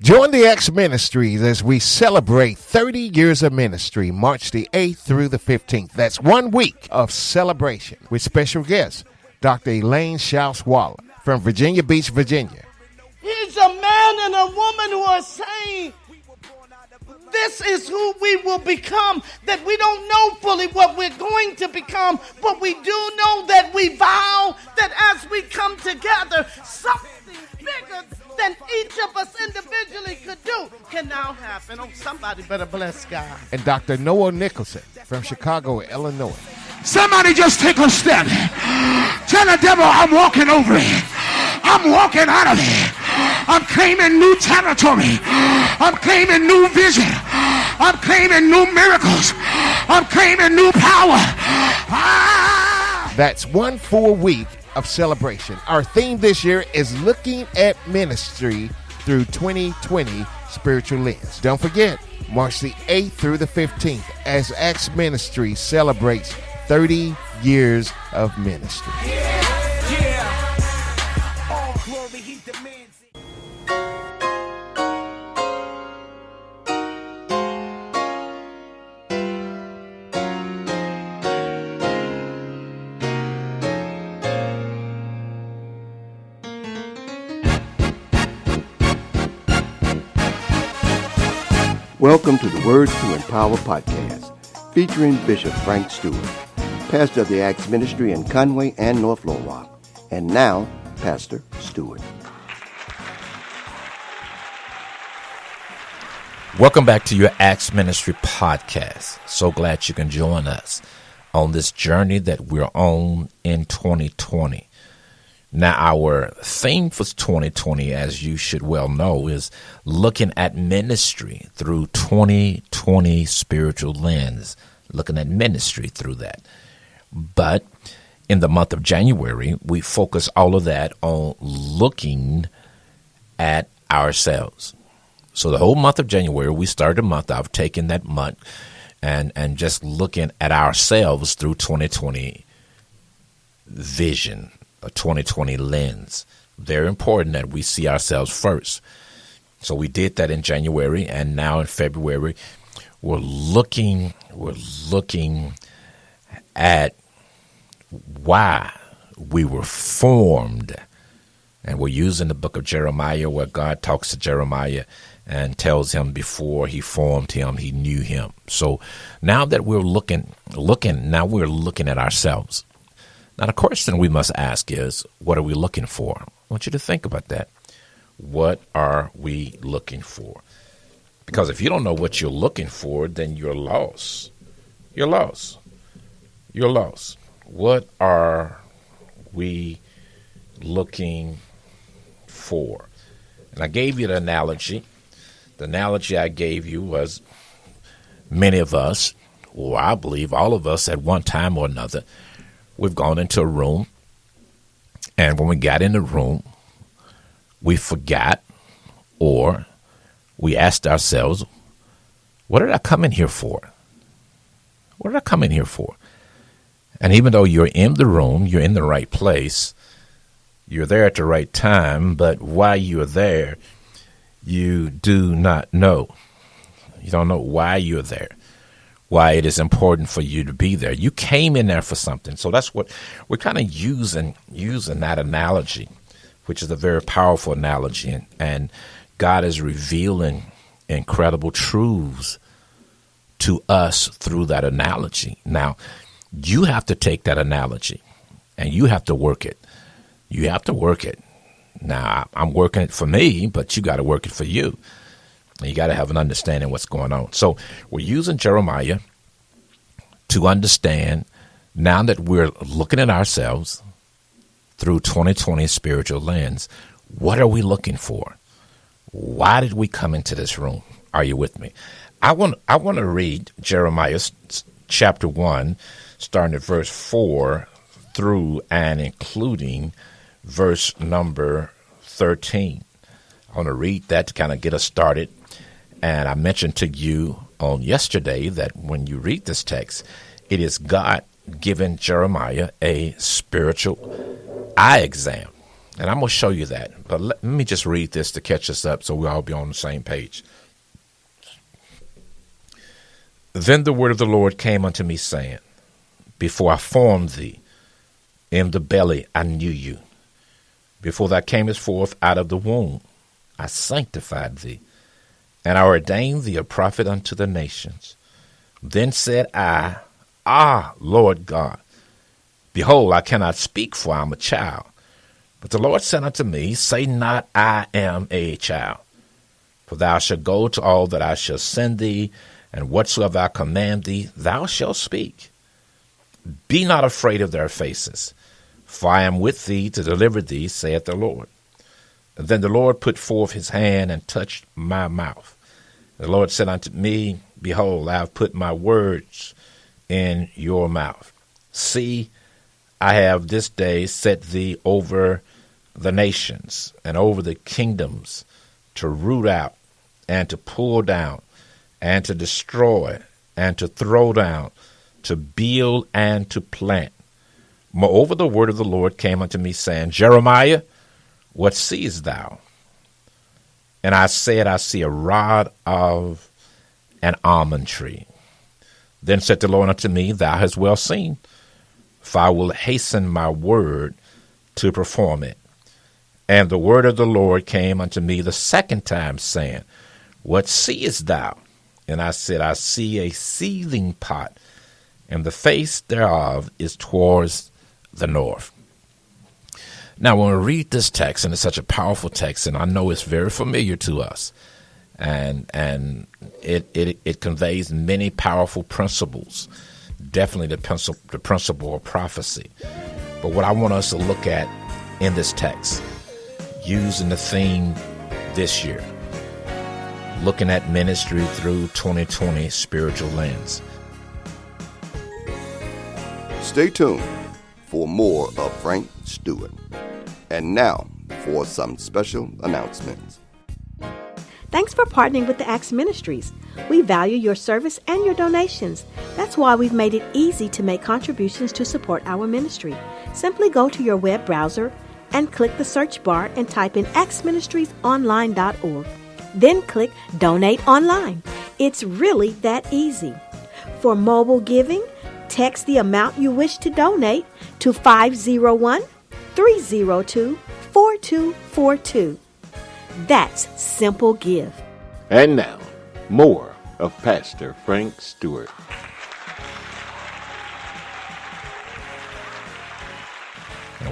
Join the Acts Ministries as we celebrate 30 years of ministry, March the 8th through the 15th. That's 1 week of celebration with special guests, Dr. Elaine Schaus-Waller from Virginia Beach, Virginia. He's a man and a woman who are saying, this is who we will become, that we don't know fully what we're going to become, but we do know that we vow that as we come together, something bigger than each of us individually could do can now happen. Oh, somebody better bless God. And Dr. Noah Nicholson from Chicago, Illinois. Somebody just take a step. Tell the devil, I'm walking over it. I'm walking out of it. I'm claiming new territory. I'm claiming new vision. I'm claiming new miracles. I'm claiming new power. That's 1 full week of celebration. Our theme this year is looking at ministry through 2020 spiritual lens. Don't forget, March the 8th through the 15th, as Acts Ministry celebrates 30 years of ministry. All glory he demands it. Welcome to the Words to Empower podcast, featuring Bishop Frank Stewart, pastor of the Acts Ministry in Conway and North Little Rock. And now, Pastor Stewart. Welcome back to your Acts Ministry podcast. So glad you can join us on this journey that we're on in 2020. Now, our theme for 2020, as you should well know, is looking at ministry through 2020 spiritual lens, looking at ministry through that. But in the month of January, we focus all of that on looking at ourselves. So the whole month of January, we started a month. I've taken that month and just looking at ourselves through 2020 vision, a 2020 lens. Very important that we see ourselves first. So we did that in January, and now in February, we're looking at why we were formed. And we're using the book of Jeremiah, where God talks to Jeremiah and tells him before he formed him, he knew him. So now that we're looking at ourselves. Now, the question we must ask is, what are we looking for? I want you to think about that. What are we looking for? Because if you don't know what you're looking for, then you're lost. You're lost. You're lost. What are we looking for? And I gave you the analogy. The analogy I gave you was many of us, or I believe all of us at one time or another, we've gone into a room, and when we got in the room, we forgot, or we asked ourselves, what did I come in here for? What did I come in here for? And even though you're in the room, you're in the right place, you're there at the right time, but while you're there, you do not know. You don't know why you're there, why it is important for you to be there. You came in there for something. So that's what we're kind of using that analogy, which is a very powerful analogy. And God is revealing incredible truths to us through that analogy. Now, you have to take that analogy and you have to work it. You have to work it. Now, I'm working it for me, but you got to work it for you. And you got to have an understanding what's going on. So we're using Jeremiah to understand, now that we're looking at ourselves through 2020 spiritual lens, what are we looking for? Why did we come into this room? Are you with me? I want to read Jeremiah chapter 1, starting at verse 4 through and including verse number 13. I want to read that to kind of get us started. And I mentioned to you on yesterday that when you read this text, it is God giving Jeremiah a spiritual eye exam. And I'm going to show you that. But let me just read this to catch us up so we all be on the same page. Then the word of the Lord came unto me, saying, Before I formed thee in the belly, I knew you. Before thou camest forth out of the womb, I sanctified thee, and I ordained thee a prophet unto the nations. Then said I, Lord God, behold, I cannot speak, for I am a child. But the Lord said unto me, Say not, I am a child. For thou shalt go to all that I shall send thee, and whatsoever I command thee, thou shalt speak. Be not afraid of their faces, for I am with thee to deliver thee, saith the Lord. And then the Lord put forth his hand and touched my mouth. The Lord said unto me, Behold, I have put my words in your mouth. See, I have this day set thee over the nations and over the kingdoms, to root out and to pull down and to destroy and to throw down, to build and to plant. Moreover, the word of the Lord came unto me, saying, Jeremiah, what seest thou? And I said, I see a rod of an almond tree. Then said the Lord unto me, Thou hast well seen, for I will hasten my word to perform it. And the word of the Lord came unto me the second time, saying, What seest thou? And I said, I see a seething pot, and the face thereof is towards the north. Now, when we read this text, and it's such a powerful text, and I know it's very familiar to us, and it conveys many powerful principles, definitely the principle of prophecy. But what I want us to look at in this text, using the theme this year, looking at ministry through 2020 spiritual lens. Stay tuned for more of Frank Stewart. And now for some special announcements. Thanks for partnering with the Acts Ministries. We value your service and your donations. That's why we've made it easy to make contributions to support our ministry. Simply go to your web browser and click the search bar and type in actsministriesonline.org. Then click Donate Online. It's really that easy. For mobile giving, text the amount you wish to donate to 501-302-4242. That's Simple Give. And now, more of Pastor Frank Stewart.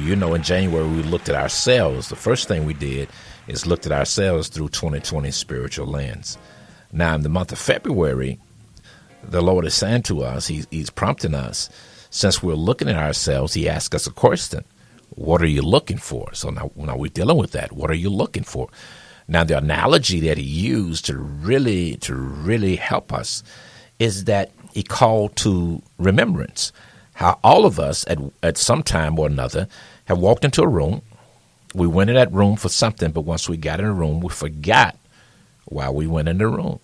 You know, in January, we looked at ourselves. The first thing we did is looked at ourselves through 2020 spiritual lens. Now, in the month of February, the Lord is saying to us, He's prompting us, since we're looking at ourselves, He asks us a question. What are you looking for? So now we're dealing with that. What are you looking for? Now, the analogy that He used to really help us is that He called to remembrance. How all of us at some time or another have walked into a room. We went in that room for something, but once we got in the room, we forgot why we went in the room.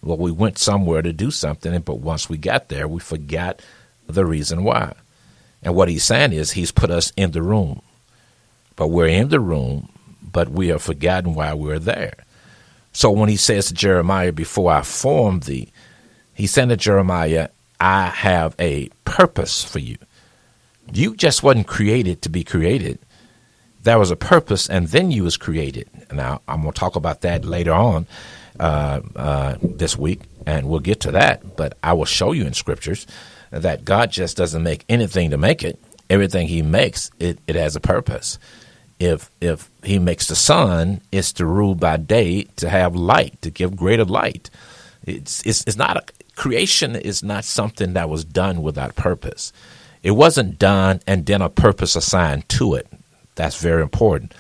Well, we went somewhere to do something, but once we got there, we forgot the reason why. And what He's saying is He's put us in the room. But we're in the room, but we have forgotten why we're there. So when He says to Jeremiah, before I formed thee, He's saying to Jeremiah, I have a purpose for you. You just wasn't created to be created. There was a purpose, and then you was created. Now, I'm going to talk about that later on this week, and we'll get to that. But I will show you in scriptures that God just doesn't make anything to make it. Everything He makes, it has a purpose. If He makes the sun, it's to rule by day, to have light, to give greater light. It's not creation is not something that was done without purpose. It wasn't done and then a purpose assigned to it. That's very important.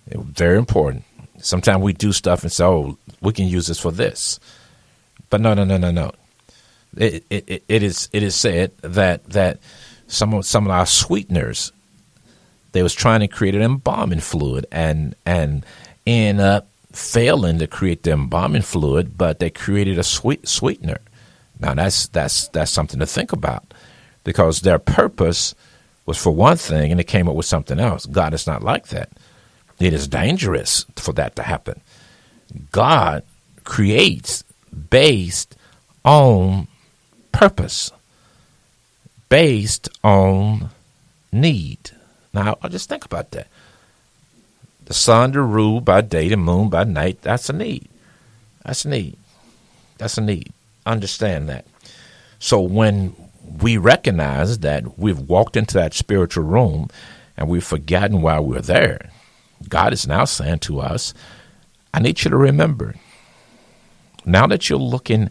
Very important. Sometimes we do stuff and say, "Oh, we can use this for this," but no. It is said that some of our sweeteners, they was trying to create an embalming fluid and end up failing to create the embalming fluid, but they created a sweetener. Now that's something to think about, because their purpose was for one thing and they came up with something else. God is not like that. It is dangerous for that to happen. God creates based on purpose, based on need. Now, just think about that. The sun to rule by day, the moon by night, that's a need. That's a need. That's a need. Understand that. So when we recognize that we've walked into that spiritual room and we've forgotten why we're there, God is now saying to us, I need you to remember, now that you're looking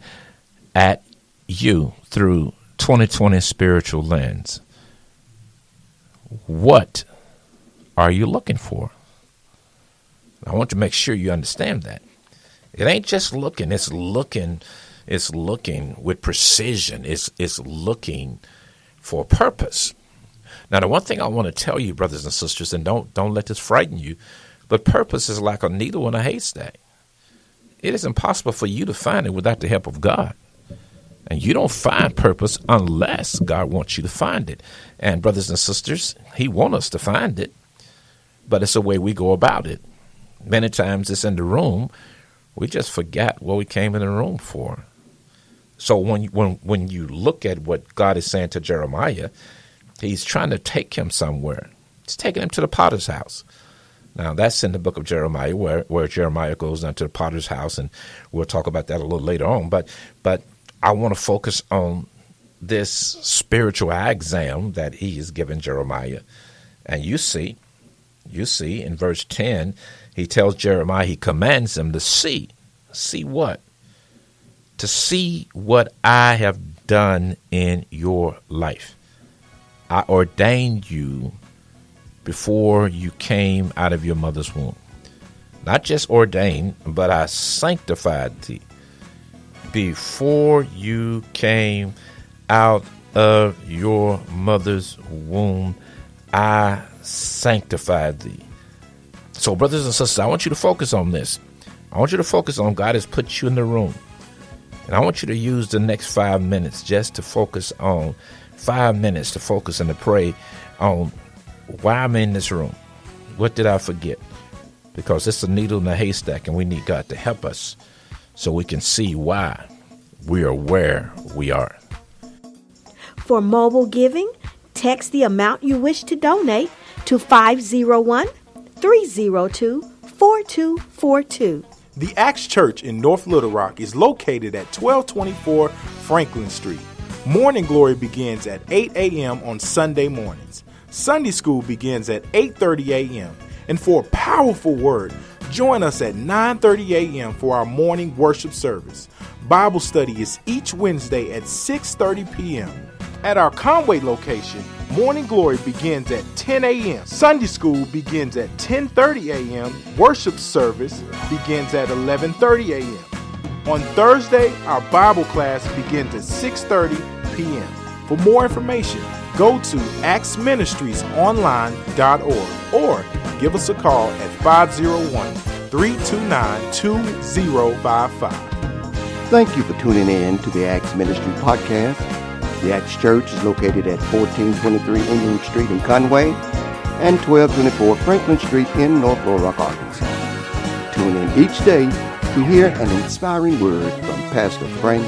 at you through 2020 spiritual lens, what are you looking for? I want to make sure you understand that. It ain't just looking, it's looking with precision. It's looking for purpose. Now, the one thing I want to tell you, brothers and sisters, and don't let this frighten you, but purpose is like a needle in a haystack. It is impossible for you to find it without the help of God. And you don't find purpose unless God wants you to find it. And brothers and sisters, he wants us to find it, but it's the way we go about it. Many times it's in the room. We just forgot what we came in the room for. So when you look at what God is saying to Jeremiah, he's trying to take him somewhere. He's taking him to the potter's house. Now, that's in the book of Jeremiah, where Jeremiah goes down to the potter's house, and we'll talk about that a little later on. But I want to focus on this spiritual exam that he is giving Jeremiah. And you see in verse 10, he tells Jeremiah, he commands him to see. See what? To see what I have done in your life. I ordained you before you came out of your mother's womb. Not just ordained, but I sanctified thee. Before you came out of your mother's womb, I sanctified thee. So, brothers and sisters, I want you to focus on this. I want you to focus on God has put you in the room. And I want you to use the next 5 minutes just to focus on 5 minutes to focus and to pray on why I'm in this room. What did I forget? Because it's a needle in a haystack, and we need God to help us so we can see why we are where we are. For mobile giving, text the amount you wish to donate to 501-302-4242. The Acts Church in North Little Rock is located at 1224 Franklin Street. Morning Glory begins at 8 a.m. on Sunday mornings. Sunday school begins at 8:30 a.m. And for a powerful word, join us at 9:30 a.m. for our morning worship service. Bible study is each Wednesday at 6:30 p.m. At our Conway location, Morning Glory begins at 10 a.m. Sunday school begins at 10:30 a.m. Worship service begins at 11:30 a.m. On Thursday, our Bible class begins at 6:30 p.m. For more information, go to actsministriesonline.org or give us a call at 501-329-2055. Thank you for tuning in to the Acts Ministry Podcast. The Acts Church is located at 1423 Inglewood Street in Conway and 1224 Franklin Street in North Little Rock, Arkansas. Tune in each day to hear an inspiring word from Pastor Frank